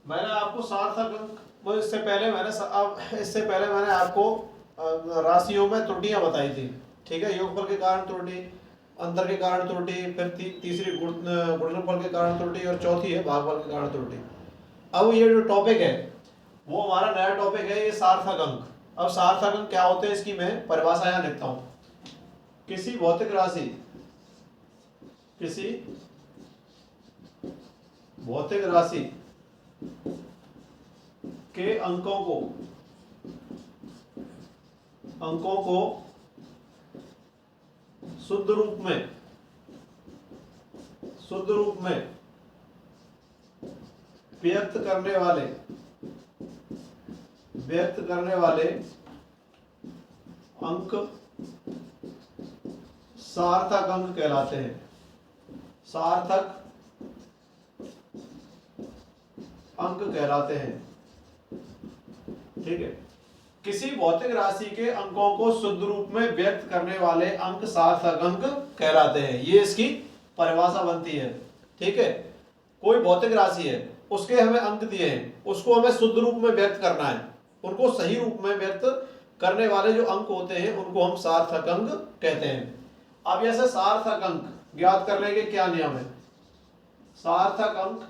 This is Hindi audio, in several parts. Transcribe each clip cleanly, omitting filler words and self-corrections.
मैंने आपको सार्थक अंक इससे पहले मैंने आपको राशियों में त्रुटियां बताई थी। ठीक है, योगफल के कारण त्रुटि, अंतर के कारण त्रुटि, फिर तीसरी गुणनफल के कारण त्रुटि और चौथी है भागफल के कारण त्रुटि। अब ये जो टॉपिक है वो हमारा नया टॉपिक है, ये सार्थक अंक। अब सार्थक अंक क्या होते हैं इसकी मैं परिभाषा यहाँ लिखता हूँ। किसी भौतिक राशि के अंकों को शुद्ध रूप में व्यक्त करने वाले अंक सार्थक अंक कहलाते हैं। सार्थक अंक कहलाते हैं। ठीक है, किसी भौतिक राशि के अंकों को शुद्ध रूप में व्यक्त करने वाले अंक सार्थक अंक कहलाते हैं। ये इसकी परिभाषा बनती है। ठीक है, कोई भौतिक राशि है, उसके हमें अंक दिए हैं, उसको हमें शुद्ध रूप में व्यक्त करना है। उनको सही रूप में व्यक्त करने वाले जो अंक होते हैं उनको हम सार्थक अंक कहते हैं। अब ऐसे सार्थक अंक ज्ञात करने के क्या नियम है? सार्थक अंक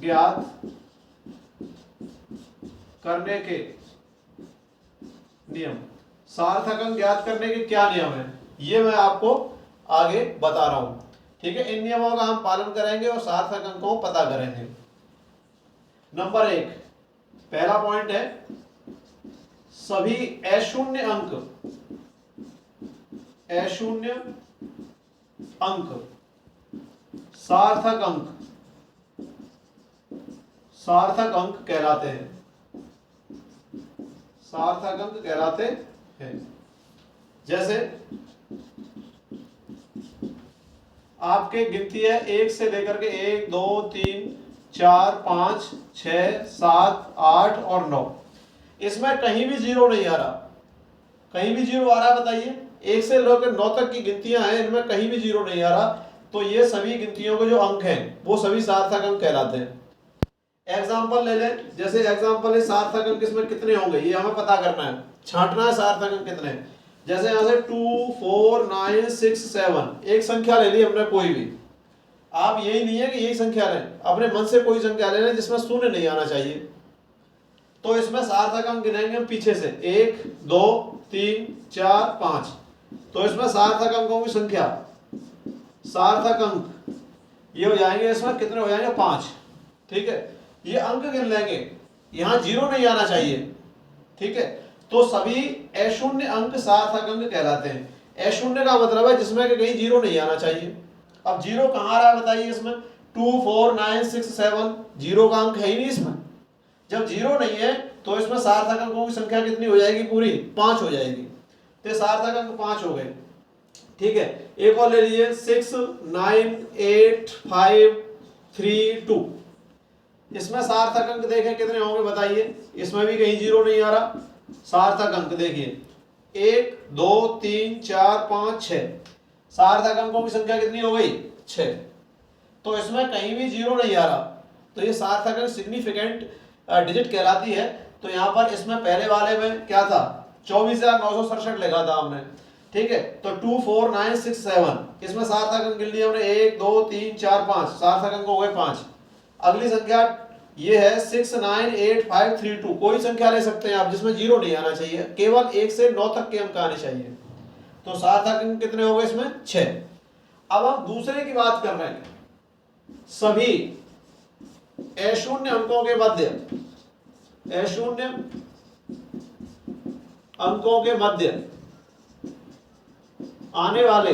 ज्ञात करने के नियम। सार्थक अंक ज्ञात करने के क्या नियम है ये मैं आपको आगे बता रहा हूं। ठीक है, इन नियमों का हम पालन करेंगे और सार्थक अंक को पता करेंगे। नंबर 1, पहला पॉइंट है, सभी अशून्य अंक सार्थक अंक कहलाते हैं। सार्थक अंक कहलाते हैं। जैसे आपके गिनती है 1 से लेकर के 1 2 3 4 5 6 7 8 और 9। इसमें कहीं भी जीरो नहीं आ रहा। कहीं भी जीरो आ रहा है बताइए? 1 से लेकर 9 तक की गिनतियां हैं, इनमें कहीं भी जीरो नहीं आ रहा। तो ये सभी गिनतियों के जो अंक हैं वो सभी सार्थक अंक कहलाते हैं। एग्जाम्पल ले लें, जैसे एग्जाम्पल है सार्थक अंक इसमें कितने होंगे ये हमें पता करना है, छांटना है सार्थक अंक कितने। जैसे यहां से 2 4 9 6 7 एक संख्या ले ली हमने कोई भी। आप यही नहीं है कि यही संख्या लें, अपने मन से कोई संख्या ले लें जिसमें शून्य नहीं आना चाहिए। तो इसमें सार्थक अंक गिनेंगे हम पीछे से 1 2 3 4 5। तो इसमें सार्थक अंकों की संख्या, सार्थक अंक ये हो जाएंगे, इसमें कितने हो जाएंगे? 5। ठीक है, ये अंक गिन लेंगे, यहां जीरो नहीं आना चाहिए। ठीक है, तो सभी अशून्य अंक सार्थक अंक कहलाते हैं। अशून्य का मतलब है जिसमें कहीं जीरो नहीं आना चाहिए। अब जीरो कहां आ रहा है बताइए? इसमें 2 4 9 6 7 जीरो का अंक है ही नहीं इसमें। जब जीरो नहीं है तो इसमें सार्थक अंकों की संख्या कितनी हो जाएगी? पूरी 5 हो जाएगी। तो सार्थक अंक 5 हो गए। ठीक है, एक और ले लीजिए 6 9 8 5 3 2। इसमें सार्थक अंक देखें कितने होंगे बताइए? इसमें भी कहीं जीरो नहीं आ रहा। सार्थक अंक देखिए 1 2 3 4 5 6। सार्थक अंकों की संख्या कितनी हो गई? 6। तो इसमें कहीं भी जीरो नहीं आ रहा। तो ये सार्थक अंक सिग्निफिकेंट डिजिट कहलाती है। तो यहाँ पर इसमें पहले वाले में क्या था? 24,967 लिखा था हमने। ठीक है, तो 2 4 9 6 7 इसमें सार्थक अंक गिन लिए हमने 1 2 3 4 5। सार्थक अंक हो गए 5। अगली संख्या ये है 6 9 8 5 3 2। कोई संख्या ले सकते हैं आप जिसमें जीरो नहीं आना चाहिए, केवल 1 से 9 तक के अंक आने चाहिए। तो सार्थक अंक कितने हो गए इसमें? 6। अब हम दूसरे की बात कर रहे हैं, सभी अशून्य अंकों के मध्य, अशून्य अंकों के मध्य आने वाले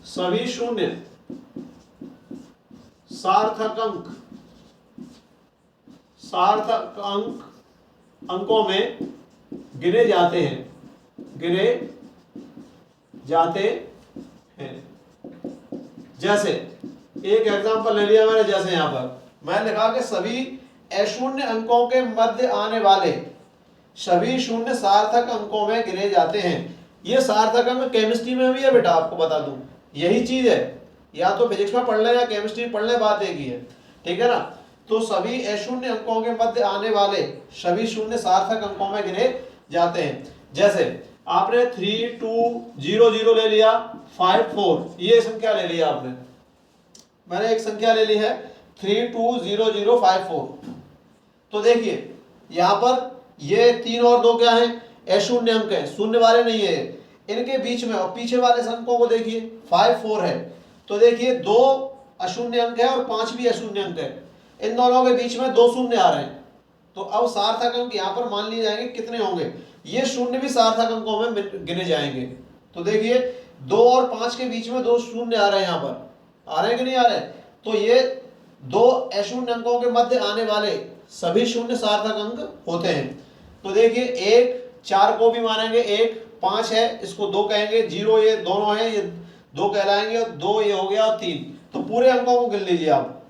सभी शून्य सार्थक अंकों में गिने जाते हैं। जैसे एक एग्जांपल ले लिया मैंने, जैसे यहां पर मैं लिखा कि सभी अशून्य अंकों के मध्य आने वाले सभी शून्य सार्थक अंकों में गिने जाते हैं। ये सार्थक अंक केमिस्ट्री में भी है बेटा, आपको बता दूं। यही चीज है, या तो फिजिक्स में पढ़ ले या केमिस्ट्री पढ़ ले, बात एक ही है, ठीक है ना। तो सभी अशून्य अंकों के मध्य आने वाले सभी शून्य सार्थक अंकों में गिने जाते हैं। जैसे आपने 3 2 0 0 ले लिया, 5 4 ये संख्या ले लिया आपने, मैंने एक संख्या ले ली है 3 2 0 0 5 4। तो देखिए यहां पर ये 3 और 2 क्या है, अशून्य अंक है, शून्य वाले नहीं है इनके बीच में। और पीछे वाले अंकों को देखिए 5 4 है, तो देखिए 2 अशून्य अंक है और 5 भी अशून्य अंक है, इन दोनों के बीच में 2 शून्य आ रहे हैं। तो अब सार्थक अंक यहाँ पर मान लिए जाएंगे कितने होंगे, ये शून्य भी सार्थक अंकों में गिने जाएंगे। तो देखिए 2 और 5 के बीच में 2 शून्य आ रहे हैं, यहाँ पर आ रहे हैं कि नहीं आ रहे हैं। तो ये 2 अशून्य अंकों के मध्य आने वाले सभी शून्य सार्थक अंक होते हैं। तो देखिए 1 4 को भी मानेंगे, 1 5 है इसको 2 कहेंगे, 0 ये दोनों है ये 2 कहलाएंगे, और 2 ये हो गया और 3। तो पूरे अंकों को गिन लीजिए आप,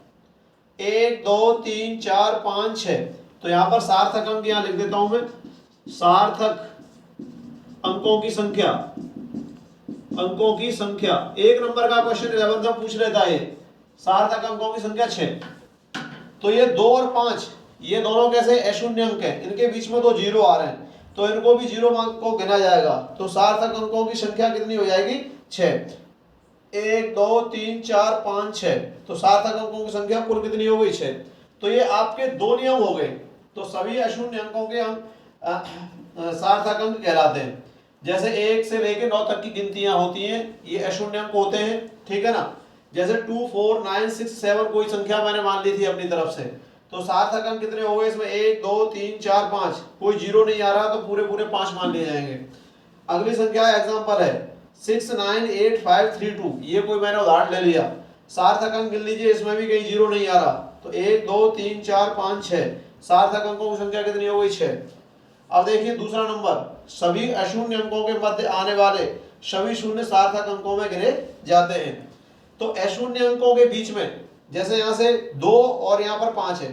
1 2 3 4 5 6। तो यहाँ पर सार्थक अंक यहाँ लिख देता हूं मैं, सार्थक अंकों की संख्या, अंकों की संख्या। एक नंबर का क्वेश्चन 11 में पूछ लेता है, सार्थक अंकों की संख्या 6। तो ये 2 और 5 ये दोनों कैसे अशून्य अंक है, इनके बीच में 2 जीरो आ रहे हैं, तो इनको भी जीरो अंक को गिना जाएगा। तो सार्थक अंकों की संख्या कितनी हो जाएगी, 6। 1 2 3 4 5 6। तो सार्थक अंकों की संख्या कुल कितनी हो गई, 6। तो ये आपके 2 नियम हो गए। तो सभी अशून्य अंकों के अंक सार्थक अंक कहलाते हैं। जैसे 1 से लेकर 9 तक की गिनतियां होती हैं, ये अशून्य अंक होते हैं, ठीक है ना। जैसे 2 4 9 6 7 कोई संख्या मैंने मान ली थी अपनी तरफ से, तो सार्थक अंक कितने हो गए इसमें, 1 2 3 4 5। कोई जीरो नहीं आ रहा तो पूरे पूरे 5 मान लिए जाएंगे। अगली संख्या एग्जांपल है 6 9 8 5 3 2। ये कोई मैंने उदाहरण ले लिया, सार्थक अंक गिन लीजिए, इसमें भी कहीं जीरो नहीं आ रहा। तो 1 2 3 4 5 6, सार्थक अंकों की संख्या कितनी हो गई, 6। अब देखिए दूसरा नंबर, सभी अशून्य अंकों के मध्य आने वाले सभी शून्य सार्थक अंकों में गिने जाते हैं। तो अशून्य अंकों के बीच में, जैसे यहाँ से 2 और यहाँ पर 5 है,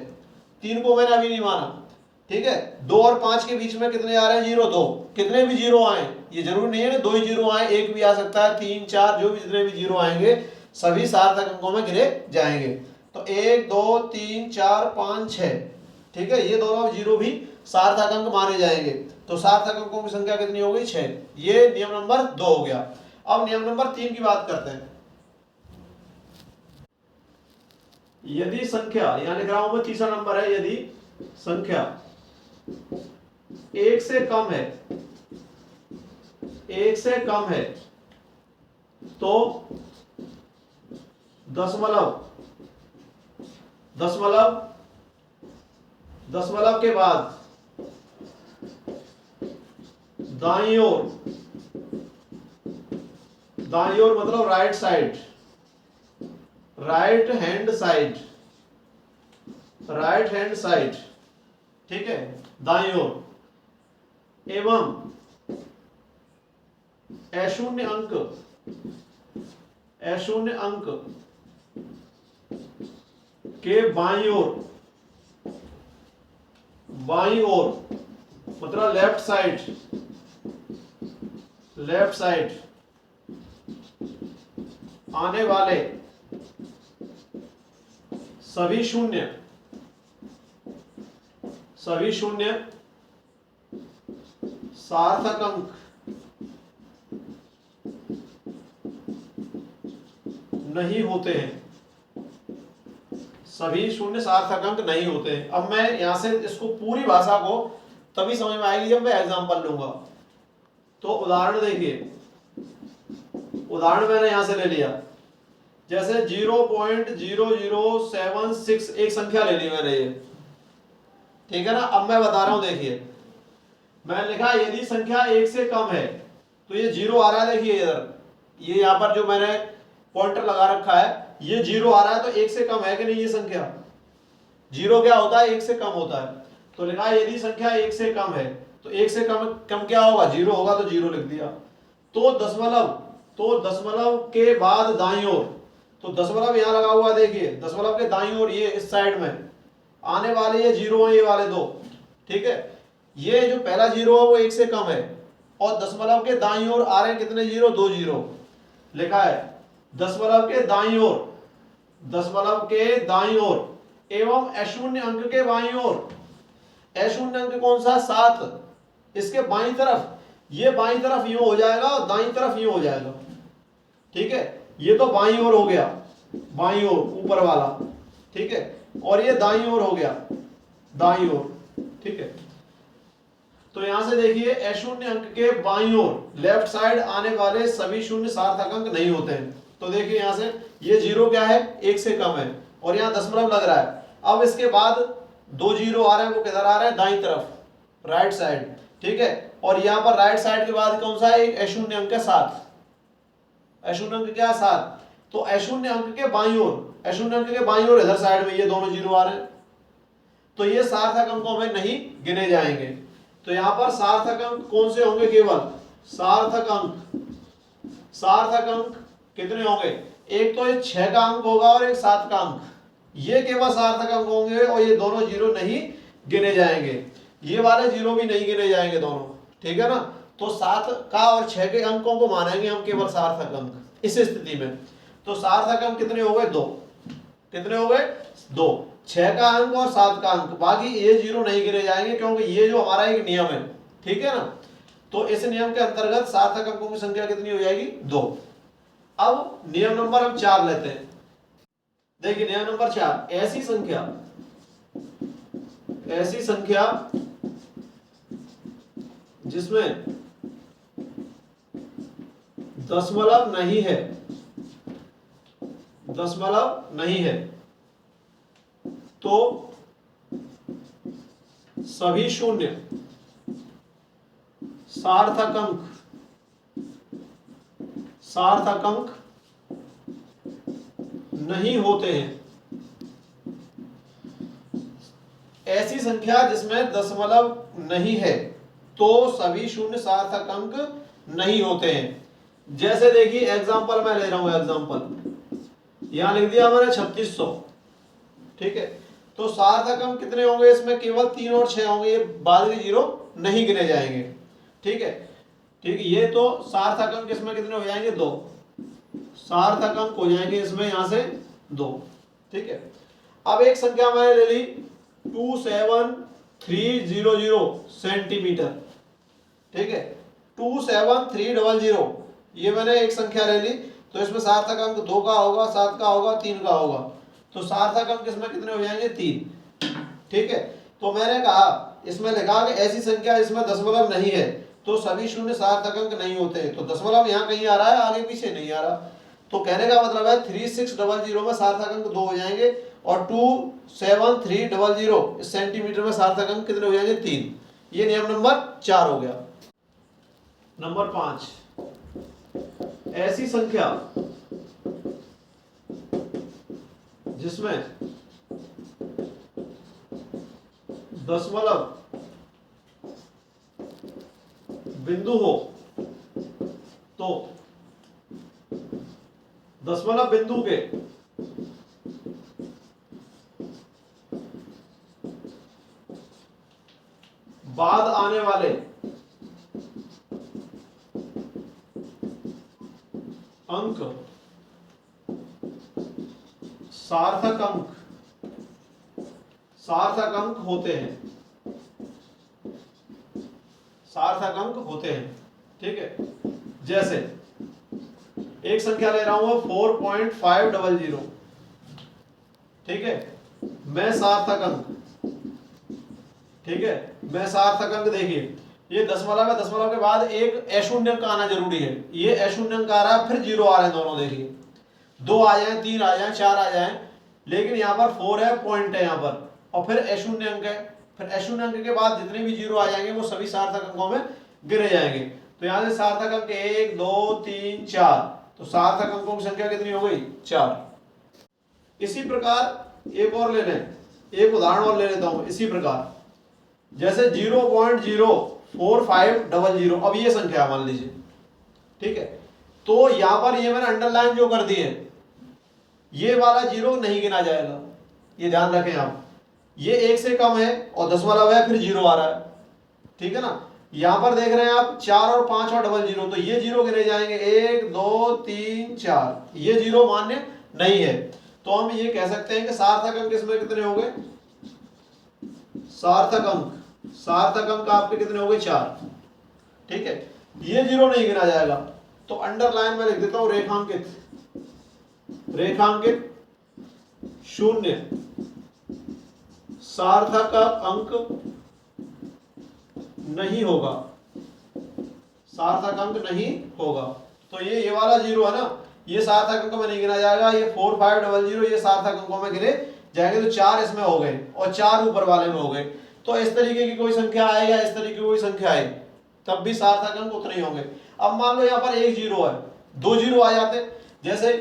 3 को मैंने अभी नहीं माना, ठीक है। 2 और 5 के बीच में कितने आ रहे हैं, 0 2। कितने भी जीरो आए, ये जरूरी नहीं है ना 2 ही जीरो आए, 1 भी आ सकता है, 3 4 जो भी जितने भी जीरो आएंगे सभी सार्थक अंकों में गिने जाएंगे। तो 1 2 3 4 5 6, ठीक है, ये दोनों जीरो भी सार्थक अंक माने जाएंगे। तो सार्थक अंकों की संख्या कितनी हो गई, 6। ये नियम नंबर 2 हो गया। अब नियम नंबर 3 की बात करते हैं। यदि संख्या, यहां लिख रहा हूं मैं, तीसरा नंबर है, यदि संख्या 1 से कम है, 1 से कम है तो दशमलव के बाद दाईं ओर मतलब right side, right hand side, ठीक है, दाईं ओर, एवं अशून्य अंक के बाईं ओर मतलब लेफ्ट साइड आने वाले सभी शून्य सार्थक अंक नहीं होते हैं, सभी शून्य सार्थक अंक नहीं होते हैं। अब मैं यहां से इसको पूरी भाषा को तभी समझ में आएगी जब मैं एग्जांपल लूंगा। तो उदाहरण देखिए, उदाहरण मैंने यहां से ले लिया, जैसे 0.0076 एक संख्या ले ली मैंने, ये ठीक है ना। अब मैं बता रहा हूं, देखिए मैंने लिखा यदि संख्या 1 से कम है, तो ये जीरो आ रहा है, देखिए इधर ये यहां पर जो मैंने पॉइंटर लगा रखा है ये जीरो आ रहा है, तो 1 से कम है कि नहीं ये संख्या, जीरो क्या होता है, 1 से कम होता है। तो लिखा यदि संख्या 1 से कम है, तो 1 से कम क्या होगा, जीरो होगा, तो जीरो लिख दिया। तो दशमलव के बाद दाईं ओर, तो दशमलव यहां लगा हुआ, देखिए दशमलव के दाईं ओर ये इस साइड में आने वाले ये जीरो है, ये वाले दो, ठीक है। ये जो पहला जीरो है वो 1 से कम है, और दशमलव के दाईं ओर आ रहे हैं कितने जीरो, 2 जीरो लिखा है। दशमलव के दाईं ओर, दशमलव के दाईं ओर एवं अशून्य अंक के बाईं ओर। अशून्य अंक कौन सा? 7, इसके बाईं तरफ, ये बाईं तरफ यूं हो जाएगा और दाईं तरफ यूं हो जाएगा। ठीक है, ये तो बाईं ओर हो गया, बाईं ओर ऊपर वाला, ठीक है, और ये दाईं ओर हो गया, दाईं ओर। ठीक है, तो यहां से देखिए अशून्य अंक के बाईं ओर लेफ्ट साइड आने वाले सभी शून्य सार्थक अंक नहीं होते हैं। तो देखिए यहां से ये 0 क्या है? 1 से कम है, और यहाँ दशमलव लग रहा है। अब इसके बाद 2 0 आ रहे हैं, वो किधर आ रहे हैं? दाईं तरफ, राइट साइड। ठीक है, और यहाँ पर राइट साइड के बाद कौन सा है? एक अशून्य अंक है 7। अशून्य अंक क्या? 7। तो अशून्य अंक के बाईं ओर, अशून्य अंक के बाईं ओर इधर साइड में ये दोनों 0 आ रहे हैं, तो ये सार्थक अंकों में नहीं गिने जाएंगे। तो यहां पर सार्थक अंक कौन से होंगे? केवल सार्थक अंक। सार्थक अंक कितने होंगे? एक तो ये 6 का अंक होगा और एक 7 का अंक, ये केवल सार्थक अंक होंगे, और ये दोनों 0 नहीं गिने जाएंगे, ये वाले 0 भी नहीं गिने जाएंगे दोनों। ठीक है ना, तो 7 का और 6 के अंकों को मानेंगे हम केवल सार्थक अंक इस स्थिति में। तो सार्थक अंक कितने हो गए? 2। कितने हो गए? 2। 6 का अंक और 7 का अंक, बाकी ये 0 नहीं गिने जाएंगे, क्योंकि ये जो हमारा एक नियम है। ठीक है ना, तो इस नियम के अंतर्गत सार्थक अंकों की संख्या कितनी हो जाएगी? 2। अब नियम नंबर हम 4 लेते हैं। देखिए नियम नंबर 4, ऐसी संख्या जिसमें दशमलव नहीं है, दशमलव नहीं है, तो सभी शून्य सार्थक अंक नहीं होते हैं। ऐसी संख्या जिसमें दशमलव नहीं है तो सभी शून्य सार्थक अंक नहीं होते हैं। जैसे देखिए एग्जांपल मैं ले रहा हूं, एग्जांपल यहां लिख दिया मैंने 3600। ठीक है, तो सार्थक अंक कितने होंगे? इसमें केवल 3 और 6 होंगे, ये बाद के 0 नहीं गिने जाएंगे। ठीक है, ठीक, ये तो सार्थक अंक इसमें कितने हो जाएंगे? 2 सार्थक अंक हो जाएंगे इसमें, यहां से 2। ठीक है, अब एक संख्या मैंने ले ली 27300 सेंटीमीटर। ठीक है, 27300, ये मैंने एक संख्या ले ली, तो इसमें सार्थक अंक 2 का होगा, 7 का होगा, 3 का होगा, तो सार्थक अंक इसमें कितने हो जाएंगे? 3। ठीक है, तो मैंने कहा इसमें लिखा कि ऐसी संख्या इसमें दशमलव नहीं है तो सभी शून्य सार्थक अंक नहीं होते। तो दशमलव यहाँ कहीं आ रहा है, आगे पीछे नहीं आ रहा, तो कहने का मतलब है 3600 में सार्थक अंक 2 हो जाएंगे, और 27300 सेंटीमीटर में सार्थक अंक कितने हो जाएंगे? 3। ये नियम नंबर 4 हो गया। नंबर 5, ऐसी संख्या जिसमें दशमलव बिंदु हो, तो दशमलव बिंदु के बाद आने वाले अंक सार्थक अंक होते हैं, सार्थक अंक होते हैं। ठीक है, जैसे एक संख्या ले रहा हूं 4.500। ठीक है, मैं सार्थक अंक, ठीक है, मैं सार्थक अंक देखिए ये दशमलव है, दशमलव के बाद एक अशून्य अंक आना जरूरी है, ये अशून्य अंक आ रहा है, फिर 0 आ रहे हैं दोनों। देखिए 2 आ जाए, 3 आ जाए, 4 आ जाए, लेकिन यहाँ पर 4 है, पॉइंट है यहाँ पर, और फिर अशून्य अंक है, फिर अशून्य अंक के बाद जितने भी 0 आ जाएंगे वो सभी सार्थक अंकों में गिने जाएंगे। तो यहाँ से सार्थक अंक 1 2 3 4, तो सार्थक अंकों की संख्या कितनी हो गई? 4। इसी प्रकार एक और ले लें, एक उदाहरण और ले लेता हूं। इसी प्रकार जैसे 0.04500, अब ये संख्या मान लीजिए। ठीक है, तो यहां पर ये मैंने अंडरलाइन जो कर दी है, ये वाला 0 नहीं गिना जाएगा, ये ध्यान रखें आप। ये 1 से कम है और दशमलव है, फिर 0 आ रहा है। ठीक है ना, यहां पर देख रहे हैं आप 4 और 5 और डबल जीरो, तो ये जीरो गिने जाएंगे 1 2 3 4, ये जीरो मान्य नहीं है। तो हम ये कह सकते हैं कि सार्थक अंक इसमें कितने हो गए, सार्थक अंक आपके कितने हो गए 4। ठीक है, ये जीरो नहीं गिना जाएगा, तो अंडरलाइन में लिख देता हूं रेखांकित शून्य सार्थक अंक नहीं होगा, सार्थक अंक नहीं होगा। तो ये वाला जीरो है ना, ये सार्थक अंक में नहीं गिना जाएगा, ये 4500 ये सार्थक अंकों में गिने जाएंगे। तो 4 इसमें हो गए और 4 ऊपर वाले में हो गए। तो इस तरीके की कोई संख्या आए या इस तरीके की कोई संख्या आए तब भी सार्थक अंक उतने ही होंगे। अब मान लो यहाँ पर एक जीरो है, दो जीरो आ जाते, जैसे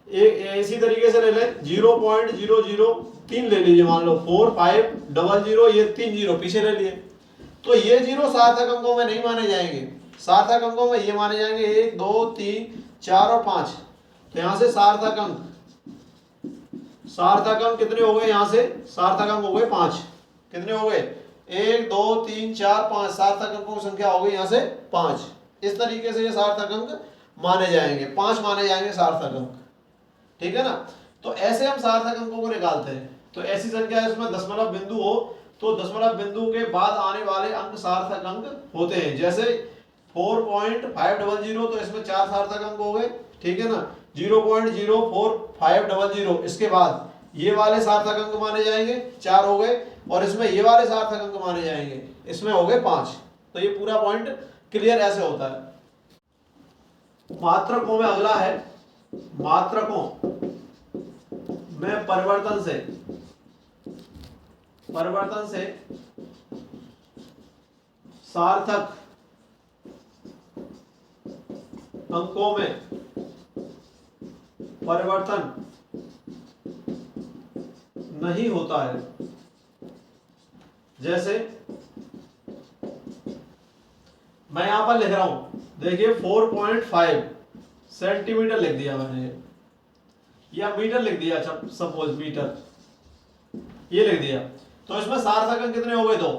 इसी तरीके से ले लें 0.003 ले लीजिए, मान लो 4500 ये 3 जीरो पीछे ले लिए, तो ये जीरो सार्थक अंकों में नहीं माने जाएंगे। सार्थक अंकों में ये माने जाएंगे 1 2 3 4 और 5। तो यहां से सार्थक अंक कितने हो गए, यहां से सार्थक अंक हो गए 5। कितने हो गए, 1 2 3 4 5, सार्थक अंकों की संख्या हो गई यहां से 5। इस तरीके से ये सार्थक अंक माने जाएंगे, 5 माने जाएंगे सार्थक अंक। ठीक है ना, तो ऐसे हम सार्थक अंकों को निकालते हैं। तो ऐसी संख्या इसमें दशमलव बिंदु हो तो दशमलव बिंदु के बाद आने वाले अंक सार्थक अंक होते हैं। जैसे 4.500 तो इसमें 4 सार्थक अंक हो गए। ठीक है ना, 0.04500 इसके बाद ये वाले सार्थक अंक माने जाएंगे, 4 हो गए, और इसमें ये वाले सार्थक अंक माने जाएंगे, इसमें हो गए 5। तो ये पूरा पॉइंट क्लियर ऐसे होता है। मात्रकों में अगला है, मात्रकों में परिवर्तन से सार्थक अंकों में परिवर्तन नहीं होता है। जैसे मैं यहां पर लिख रहा हूं, देखिए 4.5 सेंटीमीटर लिख दिया मैंने, या मीटर लिख दिया, सपोज मीटर ये लिख दिया। तो इसमें सार्थक अंक कितने हो गए, 2।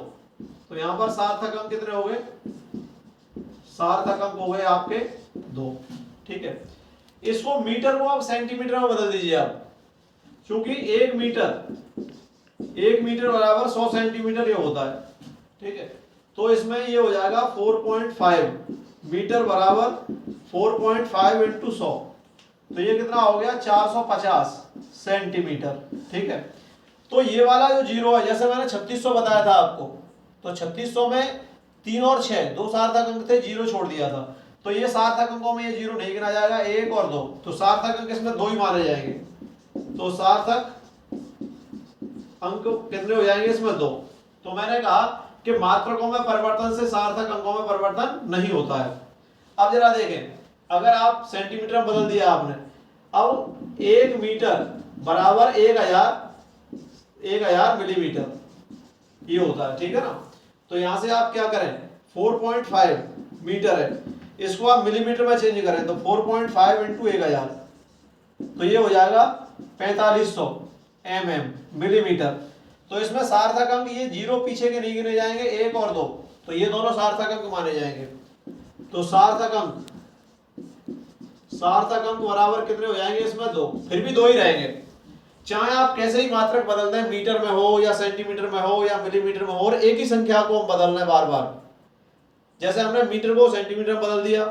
तो यहां पर सार्थक अंक कितने हो गए, सार्थक अंक हो गए आपके 2। ठीक है, इसको मीटर को आप सेंटीमीटर में बदल दीजिए आप, क्योंकि 1 मीटर बराबर 100 सेंटीमीटर ये होता है। ठीक है, तो इसमें ये हो जाएगा 4.5 मीटर बराबर 4.5 इंटू 100, तो ये कितना हो गया 450 सेंटीमीटर। ठीक है, तो ये वाला जो जीरो है, जैसे मैंने 3600 बताया था आपको, तो 3600 में 3 और 6 दो सार्थक अंक थे, जीरो छोड़ दिया था। तो ये सार्थक अंकों में ये जीरो नहीं गिना जाएगा, 1 और 2, तो सार्थक अंक इसमें 2 ही माने जाएंगे। तो सार्थक अंक कितने हो जाएंगे इसमें 2। तो मैंने कहा कि मात्रकों में परिवर्तन से सार्थक अंकों में परिवर्तन नहीं होता है। अब जरा देखें, अगर आप सेंटीमीटर में बदल दिया आपने, अब 1 मीटर बराबर 1000 मिलीमीटर ये होता है। ठीक है ना, तो यहां से आप क्या करें, 4.5 मीटर है, इसको आप मिलीमीटर में चेंज करें, तो 4.5 इंटू 1000, तो ये हो जाएगा 4500 मिलीमीटर। तो इसमें सार्थक अंक ये जीरो पीछे के नहीं गिने जाएंगे, 1 और 2, तो ये दोनों सार्थक अंक माने जाएंगे। तो सार्थक अंक बराबर कितने हो जाएंगे इसमें 2, फिर भी 2 ही रहेंगे। चाहे आप कैसे ही मात्रक बदल दें, मीटर में हो या सेंटीमीटर में हो या मिलीमीटर में हो, और एक ही संख्या को हम बदल रहे हैं बार बार। जैसे हमने मीटर को सेंटीमीटर में बदल दिया,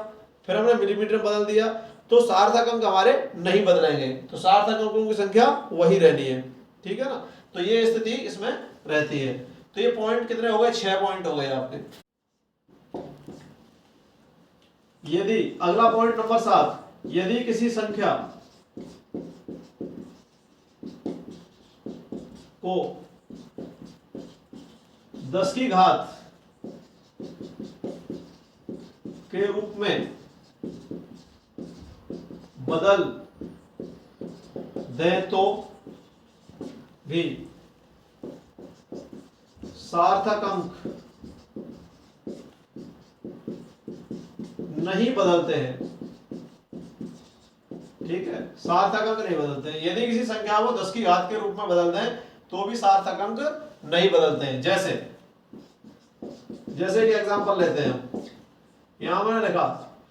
फिर हमने मिलीमीटर में बदल दिया, तो सार्थक अंक हमारे नहीं बदलेंगे, तो सार्थक अंकों की संख्या वही रहनी है। ठीक है ना, तो ये स्थिति इसमें रहती है। तो ये पॉइंट कितने हो गए, 6 पॉइंट हो गए आपके। यदि अगला पॉइंट नंबर 7, यदि किसी संख्या को 10 की घात के रूप में बदल दें तो भी सार्थक अंक नहीं बदलते हैं। ठीक है, सार्थक अंक नहीं बदलते हैं। यदि किसी संख्या को 10 की घात के रूप में बदल दें तो भी सार्थक अंक नहीं बदलते हैं। जैसे जैसे कि एग्जांपल लेते हैं हम, यहां मैंने लिखा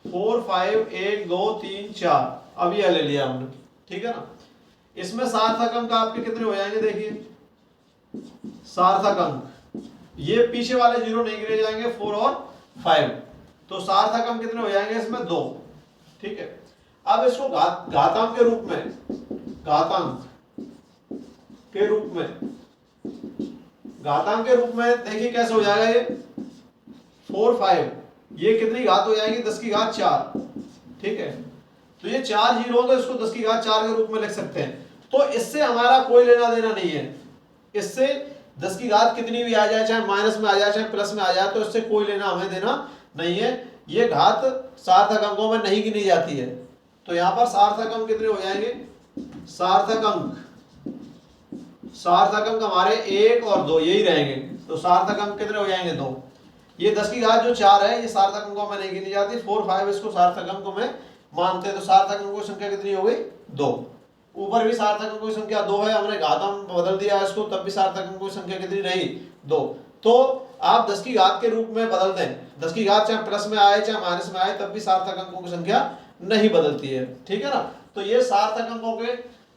4 5 1 2 3 4, अब यह ले लिया हमने, ठीक है ना। इसमें सार्थक अंक आपके कितने हो जाएंगे, देखिए सार्थक अंक, ये पीछे वाले जीरो नहीं गिरे जाएंगे 4 और 5, तो सार्थक अंक कितने हो जाएंगे इसमें 2, ठीक है। अब इसको घातांक के रूप में, घातांक के रूप में, घातांक के रूप में देखिए कैसे हो जाएगा ये 4 5, ये कितनी घात हो जाएगी 10 की घात 4, ठीक है। तो ये 4 जीरो तो इसको 10 की घात 4 के रूप में लिख सकते हैं। तो इससे हमारा कोई लेना देना नहीं है, इससे 10 की घात कितनी भी आ जाए, चाहे माइनस में आ जाए चाहे प्लस में आ जाए, तो इससे कोई लेना हमें देना नहीं है। ये घात सार्थक अंकों में नहीं गिनी जाती है। तो यहां पर सार्थक अंक कितने हो जाएंगे, सार्थक अंक, सार्थक अंक हमारे 1 और 2 यही रहेंगे। तो सार्थक अंक कितने हो जाएंगे 2। ये 10 की घात जो 4 है ये सार्थक अंकों में नहीं गिनी जाती, 4 5 इसको सार्थक अंकों में मानते हैं। तो सार्थक अंकों की संख्या कितनी हो गई 2। ऊपर भी सार्थक अंकों की संख्या 2 है, हमने घातांक बदल दिया इसको, तब भी सार्थक अंकों की संख्या कितनी रही 2। तो आप 10 की घात के रूप में बदल दें, 10 की घात चाहे प्लस में आए चाहे माइनस में आए, तब भी सार्थक अंकों की संख्या नहीं बदलती है, ठीक है ना। तो ये सार्थक अंकों के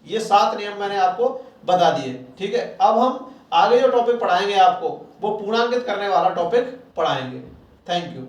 ये 7 नियम मैंने आपको बता दिए, ठीक है। अब हम आगे जो टॉपिक पढ़ाएंगे आपको वो पूर्णांकित करने वाला टॉपिक पढ़ाएंगे। Thank you.